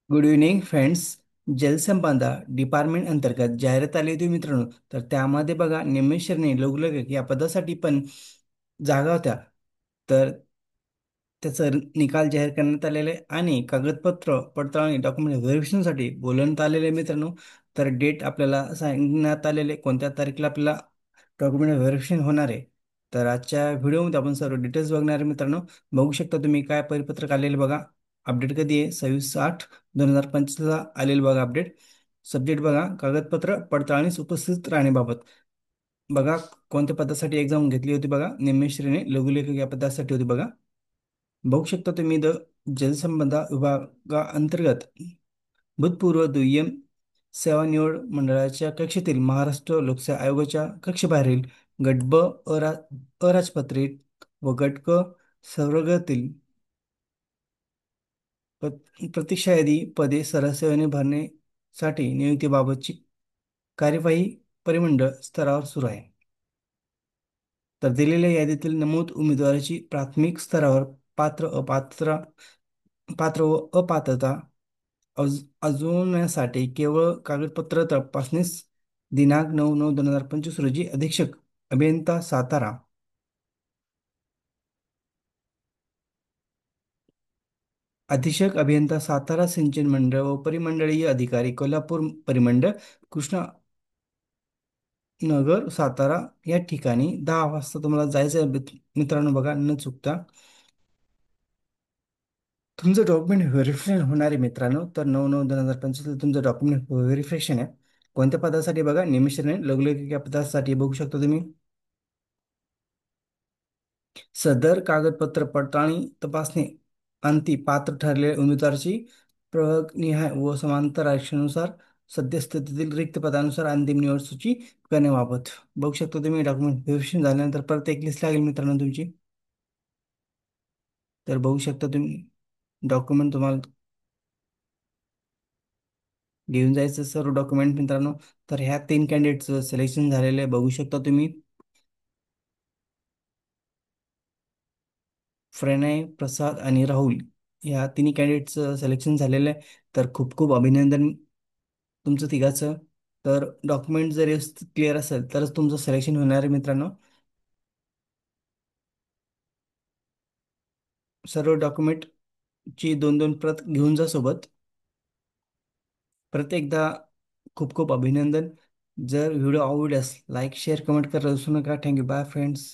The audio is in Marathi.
Good evening friends. जलसंपदा डिपार्टमेंट अंतर्गत जाहिरात आली होती मित्रांनो. तर त्यामध्ये बघा निमेश्वरने लघुलेखक या पदासाठी पण जागा होत्या. तर त्याचा निकाल जाहीर करण्यात आलेला आहे आणि कागदपत्र पडताळणी डॉक्युमेंट व्हेरिफिकेशनसाठी बोलवण्यात आलेले आहे मित्रांनो. तर डेट आपल्याला सांगण्यात आलेले आहे, कोणत्या तारखेला आपल्याला डॉक्युमेंट व्हेरिफिकेशन होणार आहे. तर आजच्या व्हिडिओमध्ये आपण सर्व डिटेल्स बघणार आहे मित्रांनो. बघू शकता तुम्ही काय परिपत्रक आलेले बघा. अपडेट कधी आहे? 26/8/2025 आलेलं बघा अपडेट. सब्जेक्ट बघा कागदपत्र पडताळणीस उपस्थित राहण्याबाबत. बघा कोणत्या पदासाठी एक्झाम घेतली होती बघा. निम्मेश्रीने लघुलेखक या पदासाठी होती बघा. बघू शकता तुम्ही जलसंपदा विभागाअंतर्गत भूतपूर्व दुय्यम सेवा निवड मंडळाच्या कक्षेतील महाराष्ट्र लोकसेवा आयोगाच्या कक्षेबाहेरील गट ब अराजपत्रित व गट क संवर्गातील प्रतीक्षा यादी पदे सरसेवेने भरण्यासाठी नियुक्तीबाबतची कार्यवाही परिमंडळ स्तरावर सुरू आहे. तर दिलेल्या यादीतील नमूद उमेदवाराची प्राथमिक स्तरावर पात्र अपात्र पात्र व अपात्रता अजूनसाठी केवळ कागदपत्र तपासणीस दिनांक 9/9/2025 रोजी अभियंता सातारा अधीक्षक अभियंता सातारा सिंचन मंडळ व परिमंडळीय अधिकारी कोल्हापूर परिमंडळ कृष्णा नगर सातारा या ठिकाणी 10 वाजता तुम्हाला जायचं आहे मित्रांनो. बघा न चुकता तुमचं डॉक्युमेंट व्हेरिफिकेशन होणार आहे मित्रांनो. तर 9/9/2025 तुमचं डॉक्युमेंट व्हेरिफिकेशन आहे. कोणत्या पदासाठी बघा. निमिषाने लघुलेखक या पदासाठी बघू शकता तुम्ही. सदर कागदपत्र पडताळणी तपासणी अंती पात्र ठरलेल्या उमेदवाराची प्रवर्गनिहाय व समांतर आरक्षणानुसार सद्यस्थितीतील रिक्त पदानुसार अंतिम निवड सूची करण्याबाबत. बघू शकता तुम्ही डॉक्युमेंट व्हेरिफिकेशन झाल्यानंतर परत एक लिस्ट लागेल मित्रांनो तुमची. तर बघू शकता तुम्ही डॉक्युमेंट तुम्हाला घेऊन जायचं सर्व डॉक्युमेंट मित्रांनो. तर ह्या 3 कॅन्डिडेटचं सिलेक्शन झालेलं आहे बघू शकता तुम्ही. प्रणय प्रसाद आणि राहुल या तिन्ही कॅन्डिडेटचं सिलेक्शन झालेलं आहे. तर खूप खूप अभिनंदन तुमचं तिघाचं. तर डॉक्युमेंट जर क्लिअर असेल तरच तुमचं सिलेक्शन होणार आहे मित्रांनो. सर्व डॉक्युमेंटची 2-2 प्रत घेऊन जा सोबत. परत एकदा खूप खूप अभिनंदन. जर व्हिडिओ आवडल्यास लाईक शेअर कमेंट करायला विसरू नका. थँक्यू. Bye friends.